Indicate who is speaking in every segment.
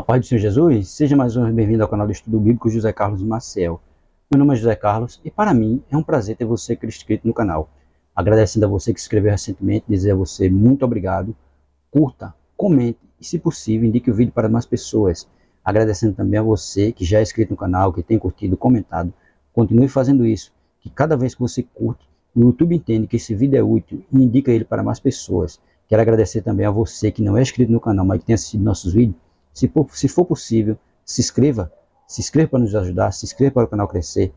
Speaker 1: A paz do Senhor Jesus, seja mais uma vez bem-vindo ao canal do Estudo Bíblico José Carlos Maciel. Meu nome é José Carlos e para mim é um prazer ter você inscrito no canal. Agradecendo a você que se inscreveu recentemente, dizer a você muito obrigado, curta, comente e se possível indique o vídeo para mais pessoas. Agradecendo também a você que já é inscrito no canal, que tem curtido, comentado, continue fazendo isso, que cada vez que você curte, o YouTube entende que esse vídeo é útil e indica ele para mais pessoas. Quero agradecer também a você que não é inscrito no canal, mas que tem assistido nossos vídeos. Se for possível, se inscreva para nos ajudar, se inscreva para o canal crescer.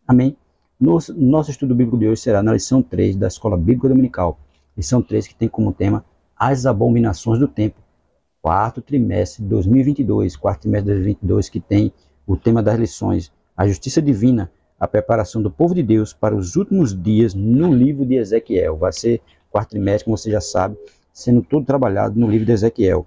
Speaker 1: Amém? Nosso estudo bíblico de hoje será na lição 3 da Escola Bíblica Dominical. Lição 3 que tem como tema as abominações do tempo. Quarto trimestre de 2022, que tem o tema das lições, a justiça divina, a preparação do povo de Deus para os últimos dias no livro de Ezequiel. Vai ser quarto trimestre, como você já sabe, sendo todo trabalhado no livro de Ezequiel.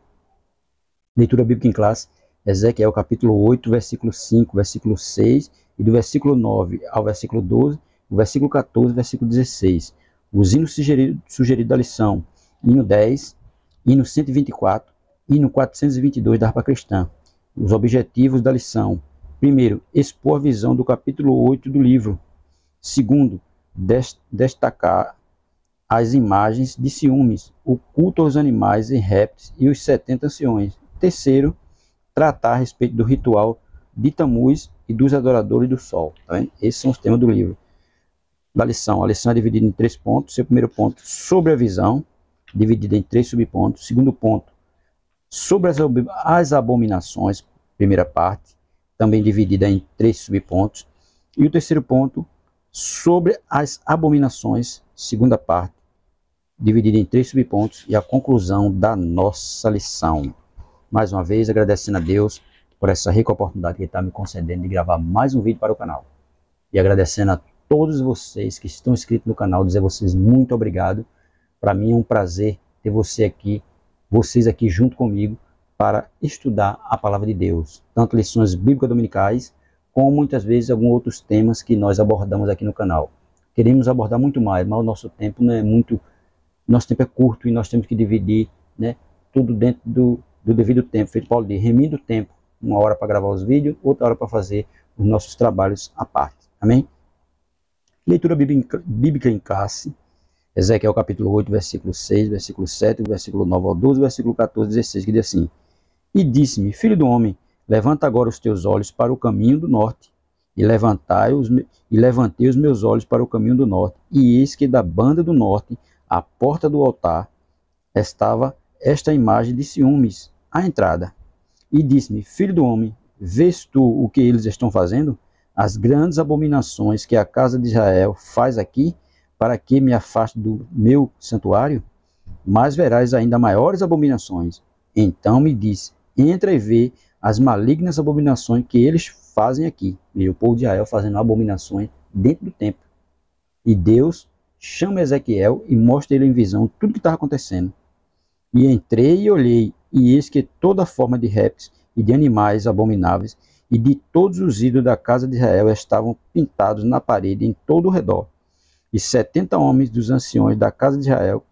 Speaker 1: Leitura bíblica em classe, Ezequiel capítulo 8, versículo 5, versículo 6, e do versículo 9 ao versículo 12, o versículo 14, versículo 16. Os hinos sugeridos da lição, hino 10, hino 124, hino 422 da harpa cristã. Os objetivos da lição: primeiro, expor a visão do capítulo 8 do livro. Segundo, destacar as imagens de ciúmes, o culto aos animais e répteis e os 70 anciões. Terceiro, tratar a respeito do ritual de Tamuz e dos adoradores do sol. Tá vendo? Esses são os temas do livro. Da lição. A lição é dividida em 3 pontos. Seu primeiro ponto, sobre a visão, dividida em 3 subpontos. Segundo ponto, sobre as abominações, primeira parte, também dividida em 3 subpontos. E o terceiro ponto, sobre as abominações, segunda parte, dividida em 3 subpontos. E a conclusão da nossa lição. Mais uma vez, agradecendo a Deus por essa rica oportunidade que Ele está me concedendo de gravar mais um vídeo para o canal. E agradecendo a todos vocês que estão inscritos no canal, dizer a vocês muito obrigado. Para mim é um prazer ter vocês aqui junto comigo para estudar a Palavra de Deus. Tanto lições bíblicas dominicais, como muitas vezes alguns outros temas que nós abordamos aqui no canal. Queremos abordar muito mais, mas o nosso tempo não é muito... Nosso tempo é curto e nós temos que dividir, né, tudo dentro do devido tempo, feito Paulo diz, remida o tempo, uma hora para gravar os vídeos, outra hora para fazer os nossos trabalhos à parte. Amém? Leitura bíblica em classe, Ezequiel capítulo 8, versículo 6, versículo 7, versículo 9 ao 12, versículo 14, 16, que diz assim: E disse-me, filho do homem, levanta agora os teus olhos para o caminho do norte, e levantei os meus olhos para o caminho do norte, e eis que da banda do norte, à porta do altar, estava esta imagem de ciúmes, à entrada. E disse-me, filho do homem, vês tu o que eles estão fazendo? As grandes abominações que a casa de Israel faz aqui, para que me afaste do meu santuário? Mas verás ainda maiores abominações. Então me disse, entra e vê as malignas abominações que eles fazem aqui. E o povo de Israel fazendo abominações dentro do templo. E Deus chama Ezequiel e mostra ele em visão tudo o que estava acontecendo. E entrei e olhei, e eis que toda forma de répteis e de animais abomináveis e de todos os ídolos da casa de Israel estavam pintados na parede em todo o redor. E 70 homens dos anciões da casa de Israel,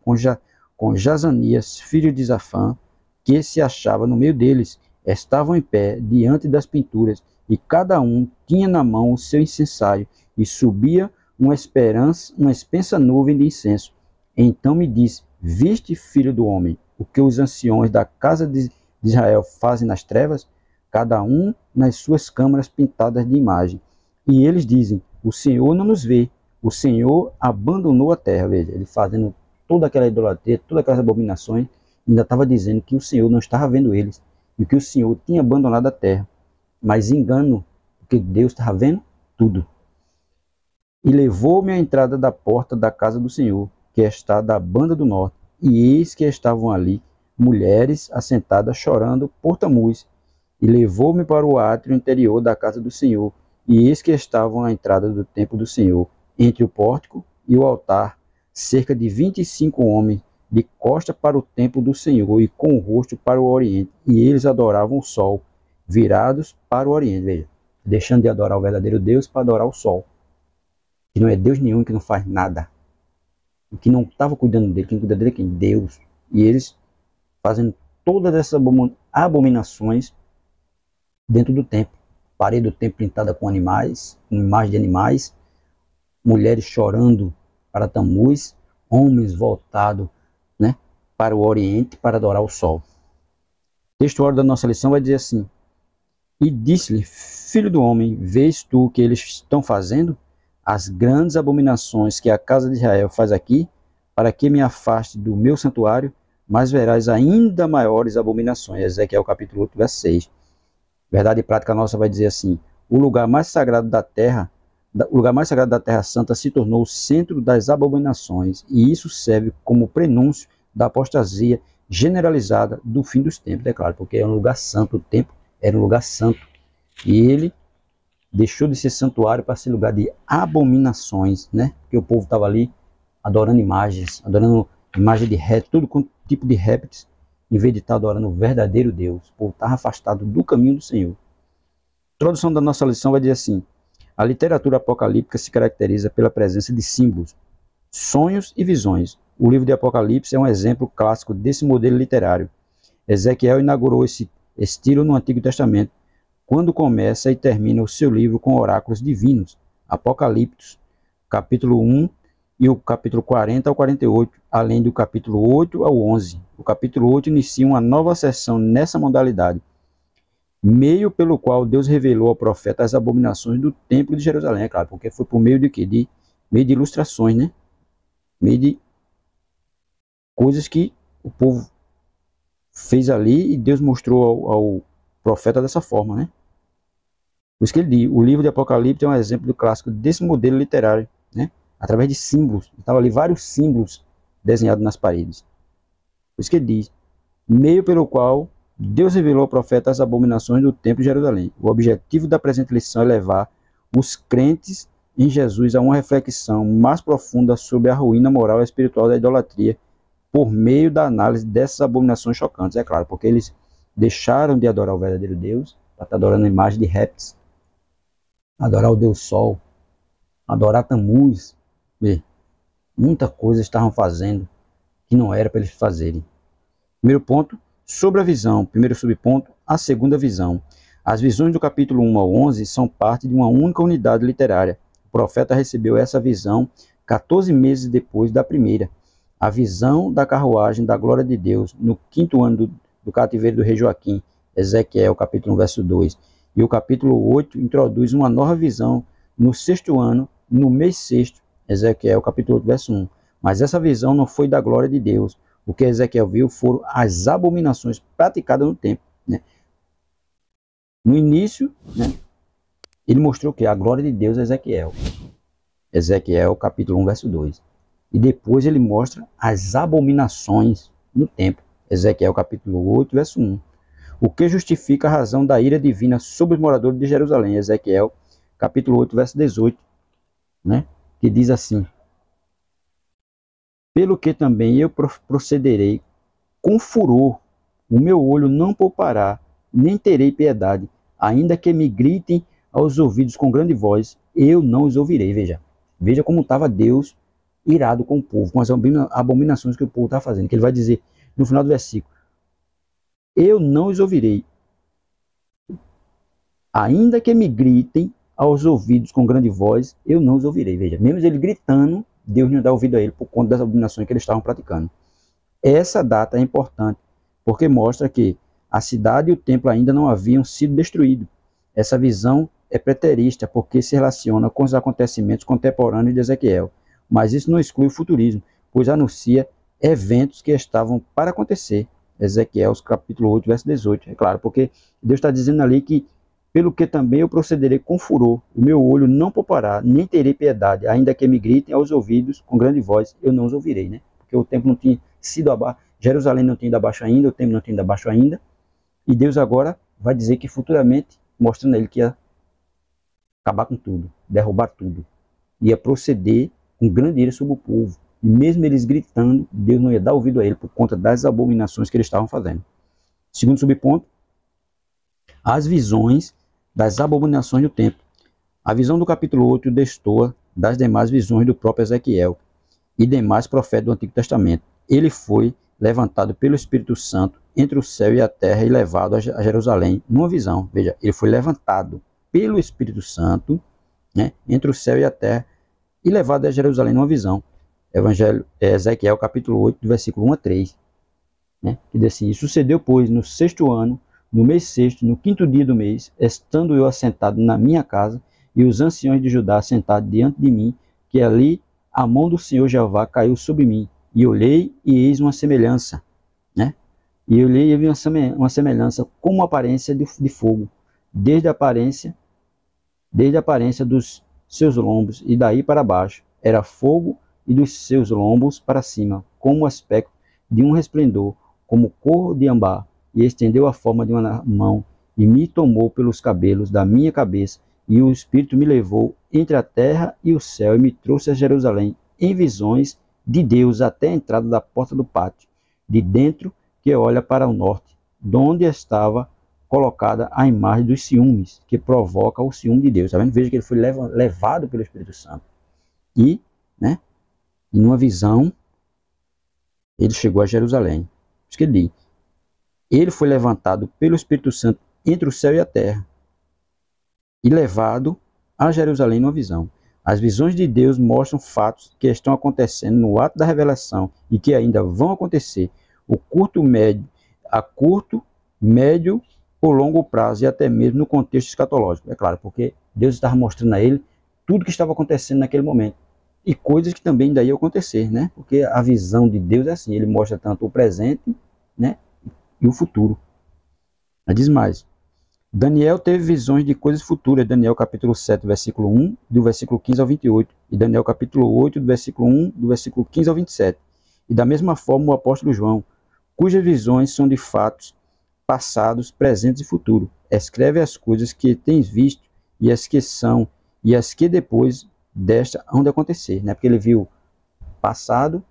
Speaker 1: com Jazanias, filho de Zafã, que se achava no meio deles, estavam em pé diante das pinturas, e cada um tinha na mão o seu incensário, e subia uma espensa nuvem de incenso. Então me disse, viste, filho do homem, o que os anciões da casa de Israel fazem nas trevas? Cada um nas suas câmaras pintadas de imagem. E eles dizem, o Senhor não nos vê, o Senhor abandonou a terra. Veja, ele fazendo toda aquela idolatria, todas aquelas abominações, ainda estava dizendo que o Senhor não estava vendo eles, e que o Senhor tinha abandonado a terra. Mas engano, porque Deus estava vendo tudo. E levou-me à entrada da porta da casa do Senhor, que está da banda do norte, e eis que estavam ali mulheres assentadas chorando por Tamuz. E levou-me para o átrio interior da casa do Senhor, e eis que estavam à entrada do templo do Senhor, entre o pórtico e o altar, cerca de 25 homens, de costa para o templo do Senhor, e com o rosto para o oriente, e eles adoravam o sol, virados para o oriente. Veja, deixando de adorar o verdadeiro Deus para adorar o sol, que não é Deus nenhum, que não faz nada, que não estava cuidando dele. Quem cuida dele é quem? Deus. E eles fazendo todas essas abominações dentro do templo. Parede do templo pintada com animais, com imagens de animais, mulheres chorando para Tammuz, homens voltados, né, para o Oriente para adorar o sol. O texto da nossa lição vai dizer assim: e disse-lhe, filho do homem, vês tu o que eles estão fazendo? As grandes abominações que a casa de Israel faz aqui, para que me afaste do meu santuário, mas verás ainda maiores abominações. Ezequiel capítulo 8, verso 6. Verdade prática nossa vai dizer assim: o lugar mais sagrado da terra santa se tornou o centro das abominações, e isso serve como prenúncio da apostasia generalizada do fim dos tempos, é claro, porque é um lugar santo, o templo era um lugar santo, e ele deixou de ser santuário para ser lugar de abominações, né? Porque o povo estava ali adorando imagens, adorando imagem de répteis, todo tipo de répteis, em vez de estar adorando o verdadeiro Deus. O povo estava afastado do caminho do Senhor. A introdução da nossa lição vai dizer assim: a literatura apocalíptica se caracteriza pela presença de símbolos, sonhos e visões. O livro de Apocalipse é um exemplo clássico desse modelo literário. Ezequiel inaugurou esse estilo no Antigo Testamento, quando começa e termina o seu livro com oráculos divinos, Apocalipse, capítulo 1 e o capítulo 40 ao 48, além do capítulo 8 ao 11. O capítulo 8 inicia uma nova sessão nessa modalidade, meio pelo qual Deus revelou ao profeta as abominações do templo de Jerusalém, é claro, porque foi por meio de quê? Meio de ilustrações, né? Meio de coisas que o povo fez ali e Deus mostrou ao profeta dessa forma, né? Por isso que ele diz, o livro de Apocalipse é um exemplo do clássico desse modelo literário, né? Através de símbolos. Estavam ali vários símbolos desenhados nas paredes. Por isso que ele diz, meio pelo qual Deus revelou ao profeta as abominações do templo de Jerusalém. O objetivo da presente lição é levar os crentes em Jesus a uma reflexão mais profunda sobre a ruína moral e espiritual da idolatria, por meio da análise dessas abominações chocantes, é claro, porque eles deixaram de adorar o verdadeiro Deus, para estar adorando a imagem de répteis, adorar o Deus Sol, adorar Tammuz, muita coisa estavam fazendo que não era para eles fazerem. Primeiro ponto, sobre a visão. Primeiro subponto, a segunda visão. As visões do capítulo 1 ao 11 são parte de uma única unidade literária. O profeta recebeu essa visão 14 meses depois da primeira. A visão da carruagem da glória de Deus no 5º ano do cativeiro do rei Joaquim, Ezequiel capítulo 1, verso 2. E o capítulo 8 introduz uma nova visão no 6º ano, no mês 6º, Ezequiel capítulo 8, verso 1. Mas essa visão não foi da glória de Deus. O que Ezequiel viu foram as abominações praticadas no templo, né? No início, né, ele mostrou que a glória de Deus é Ezequiel. Ezequiel capítulo 1, verso 2. E depois ele mostra as abominações no templo. Ezequiel capítulo 8, verso 1. O que justifica a razão da ira divina sobre os moradores de Jerusalém. Ezequiel capítulo 8, verso 18. Né? Que diz assim: pelo que também eu procederei com furor, o meu olho não poupará, nem terei piedade, ainda que me gritem aos ouvidos com grande voz, eu não os ouvirei. Veja como estava Deus irado com o povo, com as abominações que o povo está fazendo, que ele vai dizer no final do versículo: eu não os ouvirei, ainda que me gritem aos ouvidos com grande voz, eu não os ouvirei. Veja, mesmo ele gritando, Deus não dá ouvido a ele por conta das abominações que eles estavam praticando. Essa data é importante, porque mostra que a cidade e o templo ainda não haviam sido destruídos. Essa visão é preterista, porque se relaciona com os acontecimentos contemporâneos de Ezequiel. Mas isso não exclui o futurismo, pois anuncia eventos que estavam para acontecer. Ezequiel capítulo 8, verso 18. É claro, porque Deus está dizendo ali que pelo que também eu procederei com furor, o meu olho não poupará, nem terei piedade, ainda que me gritem aos ouvidos com grande voz, eu não os ouvirei, né? Porque o templo não tinha sido abaixo, Jerusalém não tinha ido abaixo ainda, o templo não tinha ido abaixo ainda, e Deus agora vai dizer que futuramente, mostrando a ele que ia acabar com tudo, derrubar tudo, ia proceder com grande ira sobre o povo, e mesmo eles gritando, Deus não ia dar ouvido a ele por conta das abominações que eles estavam fazendo. Segundo subponto, as visões das abominações do templo. A visão do capítulo 8 destoa das demais visões do próprio Ezequiel e demais profetas do Antigo Testamento. Ele foi levantado pelo Espírito Santo entre o céu e a terra e levado a Jerusalém numa visão. Veja, ele foi levantado pelo Espírito Santo, né, entre o céu e a terra e levado a Jerusalém numa visão. Evangelho, Ezequiel capítulo 8, do versículo 1 a 3. Né, que diz assim: sucedeu, pois, no 6º ano, no mês 6º, no 5º dia do mês, estando eu assentado na minha casa, e os anciões de Judá sentados diante de mim, que ali a mão do Senhor Jeová caiu sobre mim, e olhei e eis uma semelhança, né? E olhei e vi uma semelhança como a aparência de fogo, desde a aparência dos seus lombos, e daí para baixo era fogo, e dos seus lombos para cima, como o aspecto de um resplendor, como cor de ambar, e estendeu a forma de uma mão, e me tomou pelos cabelos da minha cabeça, e o Espírito me levou entre a terra e o céu, e me trouxe a Jerusalém, em visões de Deus, até a entrada da porta do pátio, de dentro, que olha para o norte, donde estava colocada a imagem dos ciúmes, que provoca o ciúme de Deus. Tá vendo? Veja que ele foi levado pelo Espírito Santo. E, né, em uma visão, ele chegou a Jerusalém. Por isso que ele diz: ele foi levantado pelo Espírito Santo entre o céu e a terra e levado a Jerusalém numa visão. As visões de Deus mostram fatos que estão acontecendo no ato da revelação e que ainda vão acontecer a curto, médio ou longo prazo, e até mesmo no contexto escatológico. É claro, porque Deus estava mostrando a ele tudo que estava acontecendo naquele momento. E coisas que também ainda iam acontecer, né? Porque a visão de Deus é assim, ele mostra tanto o presente, né, e o futuro. Mas diz mais: Daniel teve visões de coisas futuras, Daniel capítulo 7, versículo 1, do versículo 15 ao 28, e Daniel capítulo 8, do versículo 1, do versículo 15 ao 27. E da mesma forma o apóstolo João, cujas visões são de fatos passados, presentes e futuros. Escreve as coisas que tens visto, e as que são, e as que depois desta hão de acontecer, né? Porque ele viu passado,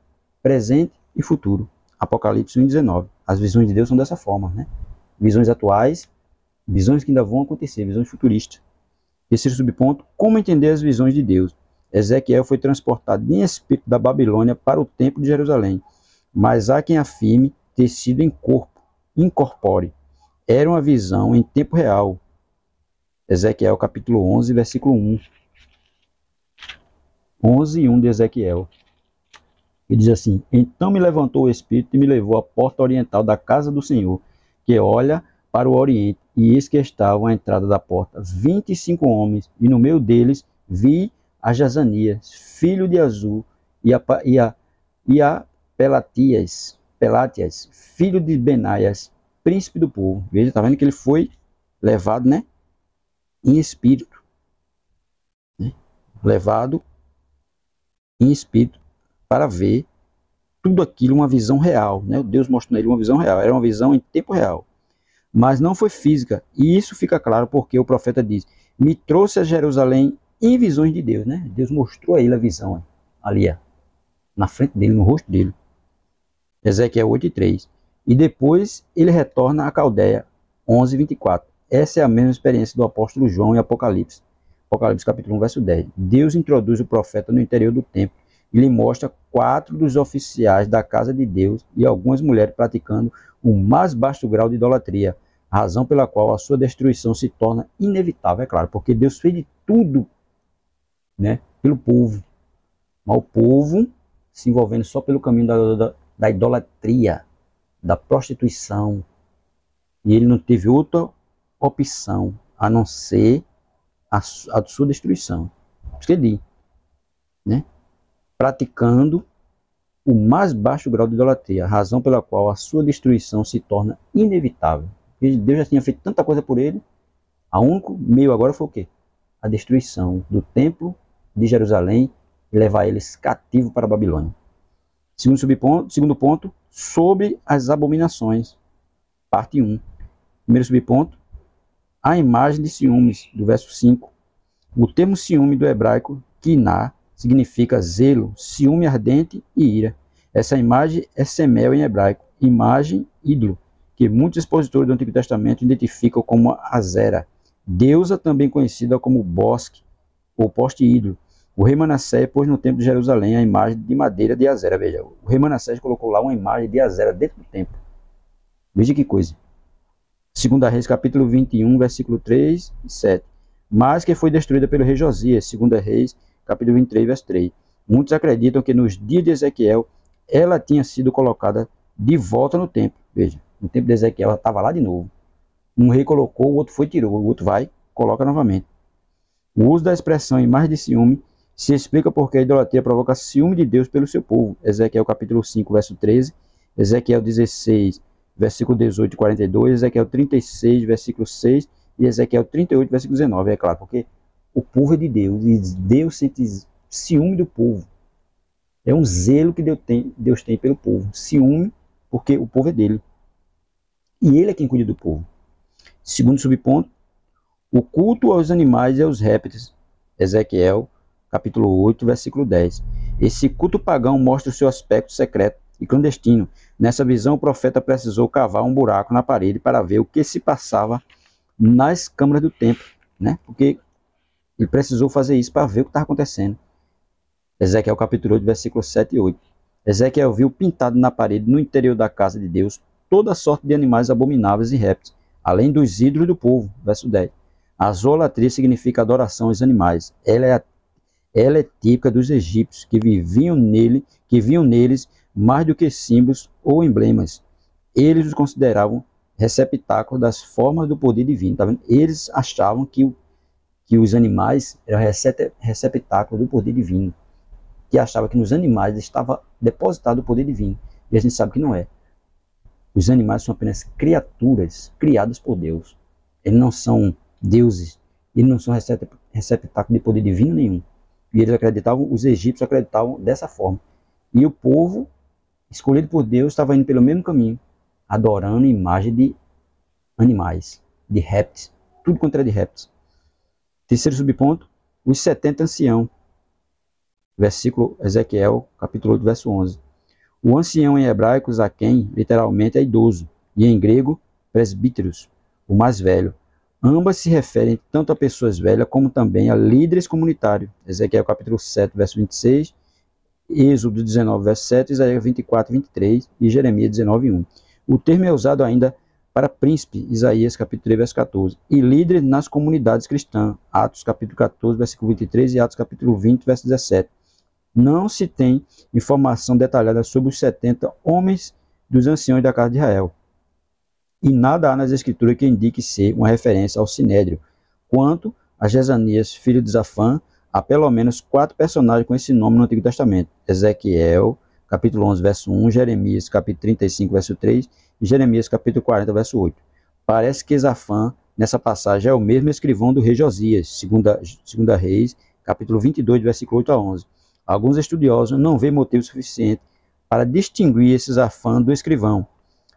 Speaker 1: presente e futuro. Apocalipse 1:19. As visões de Deus são dessa forma, né? Visões atuais, visões que ainda vão acontecer, visões futuristas. Terceiro subponto: como entender as visões de Deus? Ezequiel foi transportado em espírito da Babilônia para o templo de Jerusalém, mas há quem afirme ter sido em corpo, incorpore. Era uma visão em tempo real. Ezequiel capítulo 11, versículo 1. 11:1 de Ezequiel. Ele diz assim: então me levantou o Espírito e me levou à porta oriental da casa do Senhor, que olha para o oriente, e eis que estavam à entrada da porta 25 homens, e no meio deles vi a Jazanias, filho de Azul, e a Pelatias, filho de Benaias, príncipe do povo. Veja, está vendo que ele foi levado, né, em espírito, né? Levado em espírito para ver tudo aquilo, uma visão real, né? Deus mostrou nele uma visão real, era uma visão em tempo real, mas não foi física, e isso fica claro porque o profeta diz: me trouxe a Jerusalém em visões de Deus, né? Deus mostrou a ele a visão, ali, ó, na frente dele, no rosto dele. Ezequiel 8:3. E depois ele retorna à Caldeia, 11:24. Essa é a mesma experiência do apóstolo João em Apocalipse. Apocalipse capítulo 1, verso 10. Deus introduz o profeta no interior do templo e lhe mostra 4 dos oficiais da casa de Deus e algumas mulheres praticando o mais baixo grau de idolatria, razão pela qual a sua destruição se torna inevitável, é claro, porque Deus fez de tudo, né, pelo povo, mas o povo se envolvendo só pelo caminho da idolatria, da prostituição, e ele não teve outra opção a não ser a sua destruição. Isso que ele diz, né? Praticando o mais baixo grau de idolatria, a razão pela qual a sua destruição se torna inevitável. Deus já tinha feito tanta coisa por ele, o único meio agora foi o quê? A destruição do templo de Jerusalém e levar eles cativos para a Babilônia. Segundo ponto, sobre as abominações, parte 1. Primeiro subponto, a imagem de ciúmes, do verso 5. O termo ciúme do hebraico, kiná, significa zelo, ciúme ardente e ira. Essa imagem é semel em hebraico, imagem, ídolo, que muitos expositores do Antigo Testamento identificam como Azera, deusa também conhecida como bosque ou poste ídolo, O rei Manassés pôs no templo de Jerusalém a imagem de madeira de Azera. Veja, o rei Manassés colocou lá uma imagem de Azera dentro do templo. Veja que coisa. 2 Reis, capítulo 21, versículo 3 e 7. Mas que foi destruída pelo rei Josias. 2 Reis, capítulo 23, verso 3. Muitos acreditam que nos dias de Ezequiel, ela tinha sido colocada de volta no templo. Veja, no templo de Ezequiel ela estava lá de novo. Um rei colocou, o outro foi e tirou. O outro vai, coloca novamente. O uso da expressão imagem de ciúme se explica porque a idolatria provoca ciúme de Deus pelo seu povo. Ezequiel capítulo 5, verso 13, Ezequiel 16, versículo 18 e 42, Ezequiel 36, versículo 6 e Ezequiel 38, versículo 19. É claro, porque o povo é de Deus e Deus sente ciúme do povo. É um zelo que Deus tem pelo povo. Ciúme, porque o povo é dele. E ele é quem cuida do povo. Segundo subponto, o culto aos animais e aos répteis. Ezequiel capítulo 8, versículo 10. Esse culto pagão mostra o seu aspecto secreto e clandestino. Nessa visão, o profeta precisou cavar um buraco na parede para ver o que se passava nas câmaras do templo, né? Porque ele precisou fazer isso para ver o que estava acontecendo. Ezequiel capítulo 8, versículo 7 e 8. Ezequiel viu pintado na parede, no interior da casa de Deus, toda sorte de animais abomináveis e répteis, além dos ídolos do povo. Verso 10. A zolatria significa adoração aos animais. Ela é típica dos egípcios, que viam neles mais do que símbolos ou emblemas. Eles os consideravam receptáculos das formas do poder divino. Tá vendo? Eles achavam que os animais eram receptáculos do poder divino. Que achava que nos animais estava depositado o poder divino. E a gente sabe que não é. Os animais são apenas criaturas criadas por Deus. Eles não são deuses. Eles não são receptáculos de poder divino nenhum. E eles acreditavam, os egípcios acreditavam dessa forma. E o povo, escolhido por Deus, estava indo pelo mesmo caminho, adorando a imagem de animais, de répteis, tudo quanto era de répteis. Terceiro subponto, os 70 anciãos. Versículo Ezequiel, capítulo 8, verso 11. O ancião em hebraico, Zaquém, literalmente é idoso, e em grego, presbíteros, o mais velho. Ambas se referem tanto a pessoas velhas como também a líderes comunitários. Ezequiel capítulo 7, verso 26, Êxodo 19, verso 7, Isaías 24, 23 e Jeremias 19, 1. O termo é usado ainda para príncipe, Isaías capítulo 3, verso 14, e líderes nas comunidades cristãs, Atos capítulo 14, versículo 23 e Atos capítulo 20, verso 17. Não se tem informação detalhada sobre os 70 homens dos anciãos da casa de Israel. E nada há nas escrituras que indique ser uma referência ao Sinédrio. Quanto a Jezanias, filho de Zafã, há pelo menos 4 personagens com esse nome no Antigo Testamento. Ezequiel, capítulo 11, verso 1, Jeremias, capítulo 35, verso 3, e Jeremias, capítulo 40, verso 8. Parece que Zafã, nessa passagem, é o mesmo escrivão do rei Josias, segunda Reis, capítulo 22, versículo 8 a 11. Alguns estudiosos não veem motivo suficiente para distinguir esse Zafã do escrivão.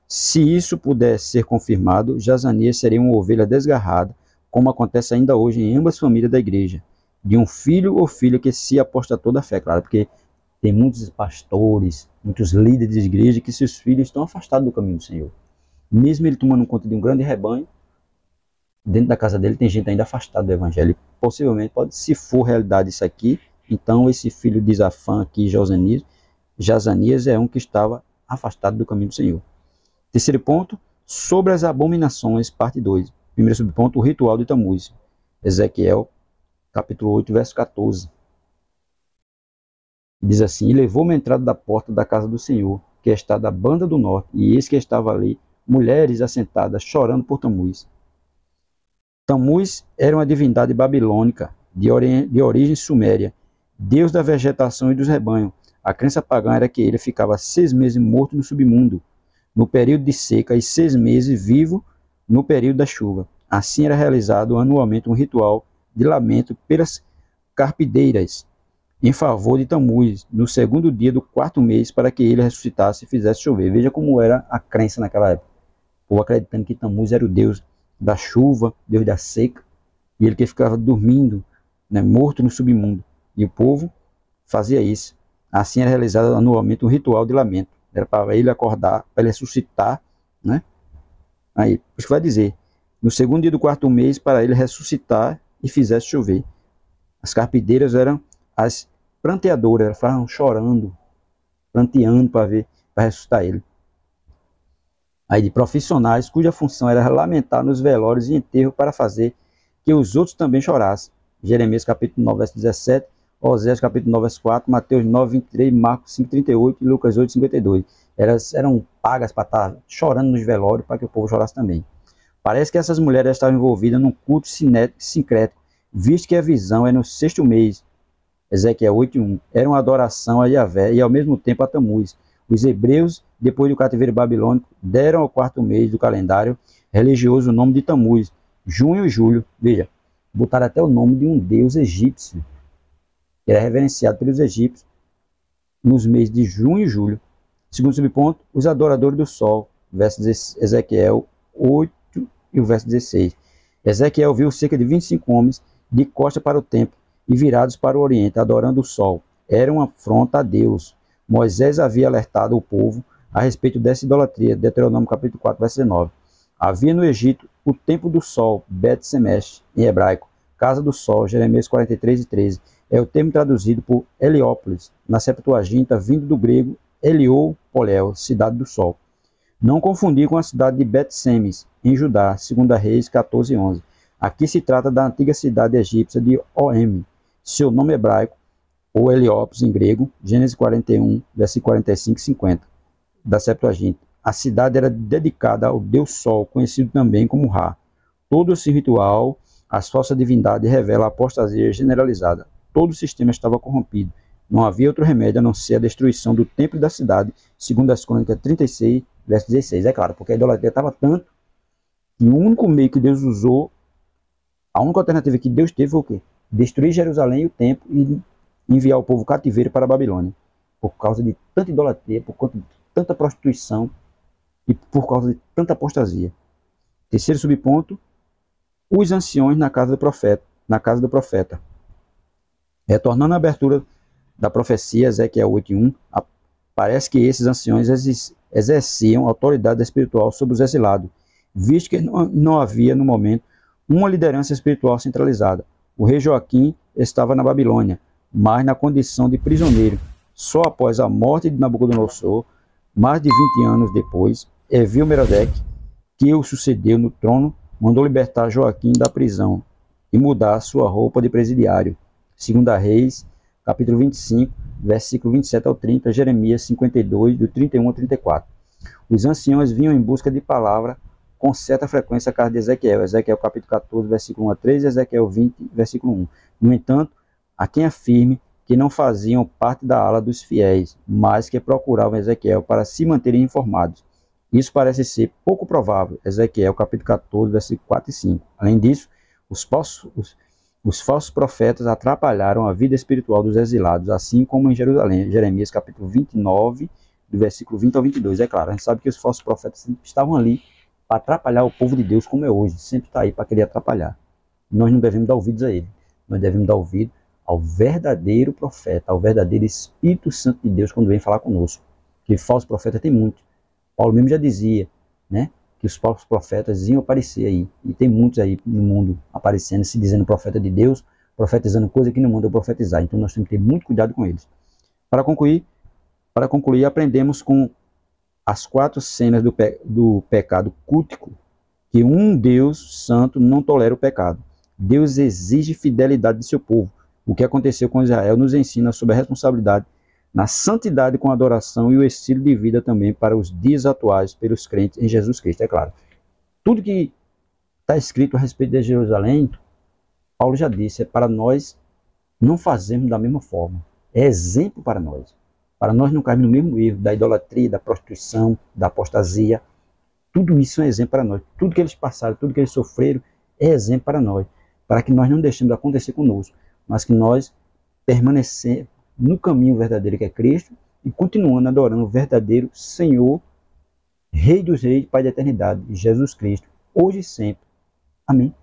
Speaker 1: Se isso pudesse ser confirmado, Jazanias seria uma ovelha desgarrada, como acontece ainda hoje em ambas as famílias da igreja, de um filho ou filha que se apostatou da fé, claro, porque tem muitos pastores, muitos líderes de igreja que seus filhos estão afastados do caminho do Senhor. Mesmo ele tomando conta de um grande rebanho, dentro da casa dele tem gente ainda afastada do evangelho. Possivelmente, se for realidade isso aqui, então esse filho de Zafã aqui, Jazanias, é um que estava afastado do caminho do Senhor. Terceiro ponto, sobre as abominações, parte 2. Primeiro subponto, o ritual de Tamuz. Ezequiel, capítulo 8, verso 14. Diz assim: E levou-me à entrada da porta da casa do Senhor, que está da banda do norte, e eis que estava ali mulheres assentadas, chorando por Tamuz. Tamuz era uma divindade babilônica, de origem suméria, deus da vegetação e dos rebanhos. A crença pagã era que ele ficava 6 meses morto no submundo, no período de seca, e 6 meses vivo no período da chuva. Assim era realizado anualmente um ritual de lamento pelas carpideiras em favor de Tamuz, no segundo dia do 4º mês, para que ele ressuscitasse e fizesse chover. Veja como era a crença naquela época. O povo acreditando que Tamuz era o deus da chuva, deus da seca, e ele que ficava dormindo, né, morto no submundo. E o povo fazia isso. Assim era realizado anualmente um ritual de lamento. Era para ele acordar, para ele ressuscitar, né? Aí, isso que vai dizer, no segundo dia do 4º mês, para ele ressuscitar e fizesse chover. As carpideiras eram as pranteadoras, elas ficavam chorando, pranteando para ressuscitar ele. Aí de profissionais cuja função era lamentar nos velórios e enterros para fazer que os outros também chorassem. Jeremias capítulo 9, verso 17, Oséias capítulo 9, verso 4, Mateus 9, 23, Marcos 5, 38 e Lucas 8, 52. Elas eram pagas para estar chorando nos velórios para que o povo chorasse também. Parece que essas mulheres estavam envolvidas num culto sincrético, visto que a visão é no 6º mês, Ezequiel 8:1, era uma adoração a Yahvé e ao mesmo tempo a Tamuz. Os hebreus, depois do cativeiro babilônico, deram ao 4º mês do calendário religioso o nome de Tamuz, junho e julho. Veja, botaram até o nome de um deus egípcio, que era reverenciado pelos egípcios nos meses de junho e julho. Segundo subponto, os adoradores do sol, verso Ezequiel 8 e o verso 16. Ezequiel viu cerca de 25 homens de costa para o templo e virados para o oriente, adorando o sol. Era uma afronta a Deus. Moisés havia alertado o povo a respeito dessa idolatria, Deuteronômio capítulo 4, verso 19. Havia no Egito o templo do sol, Bet-Semesh, em hebraico, casa do sol, Jeremias 43 e 13. É o termo traduzido por Heliópolis, na Septuaginta, vindo do grego Heliopoleu, cidade do sol. Não confundir com a cidade de Bet-Semes, em Judá, 2 Reis 14 e 11. Aqui se trata da antiga cidade egípcia de Oem. Seu nome hebraico, ou Heliópolis em grego, Gênesis 41, versículo 45 e 50, da Septuaginta. A cidade era dedicada ao Deus Sol, conhecido também como Ra. Todo esse ritual, as falsas divindades revelam a apostasia generalizada. Todo o sistema estava corrompido. Não havia outro remédio a não ser a destruição do templo e da cidade, segundo as Crônicas 36, verso 16. É claro, porque a idolatria estava tanto que o único meio que Deus usou, a única alternativa que Deus teve foi o quê? Destruir Jerusalém e o templo e enviar o povo cativeiro para a Babilônia. Por causa de tanta idolatria, por conta de tanta prostituição e por causa de tanta apostasia. Terceiro subponto, os anciões na casa do profeta. Retornando à abertura da profecia, Ezequiel 8:1, parece que esses anciões exerciam autoridade espiritual sobre os exilados, visto que não havia, no momento, uma liderança espiritual centralizada. O rei Joaquim estava na Babilônia, mas na condição de prisioneiro. Só após a morte de Nabucodonosor, mais de 20 anos depois, Evil-Merodach, que o sucedeu no trono, mandou libertar Joaquim da prisão e mudar sua roupa de presidiário. 2 Reis, capítulo 25, versículo 27 ao 30, Jeremias 52, do 31 ao 34. Os anciãos vinham em busca de palavra com certa frequência a casa de Ezequiel. Ezequiel capítulo 14, versículo 1 a 3, e Ezequiel 20, versículo 1. No entanto, há quem afirme que não faziam parte da ala dos fiéis, mas que procuravam Ezequiel para se manterem informados. Isso parece ser pouco provável. Ezequiel capítulo 14, versículo 4 e 5. Além disso, os falsos profetas atrapalharam a vida espiritual dos exilados, assim como em Jerusalém. Jeremias capítulo 29, do versículo 20 ao 22. É claro, a gente sabe que os falsos profetas sempre estavam ali para atrapalhar o povo de Deus, como é hoje. Sempre está aí para querer atrapalhar. Nós não devemos dar ouvidos a ele. Nós devemos dar ouvido ao verdadeiro profeta, ao verdadeiro Espírito Santo de Deus, quando vem falar conosco. Porque falsos profetas tem muito. Paulo mesmo já dizia, né, que os falsos profetas iam aparecer aí. E tem muitos aí no mundo aparecendo, se dizendo profeta de Deus, profetizando coisa que não mandam profetizar. Então nós temos que ter muito cuidado com eles. Para concluir, aprendemos com as 4 cenas do pecado cultico que um Deus santo não tolera o pecado. Deus exige fidelidade de seu povo. O que aconteceu com Israel nos ensina sobre a responsabilidade na santidade com a adoração e o estilo de vida também para os dias atuais pelos crentes em Jesus Cristo. É claro, tudo que está escrito a respeito de Jerusalém, Paulo já disse, é para nós não fazermos da mesma forma. É exemplo para nós não cairmos no mesmo erro da idolatria, da prostituição, da apostasia. Tudo isso é exemplo para nós. Tudo que eles passaram, tudo que eles sofreram é exemplo para nós, para que nós não deixemos acontecer conosco, mas que nós permanecemos no caminho verdadeiro que é Cristo e continuando adorando o verdadeiro Senhor, Rei dos Reis, Pai da eternidade, Jesus Cristo, hoje e sempre. Amém.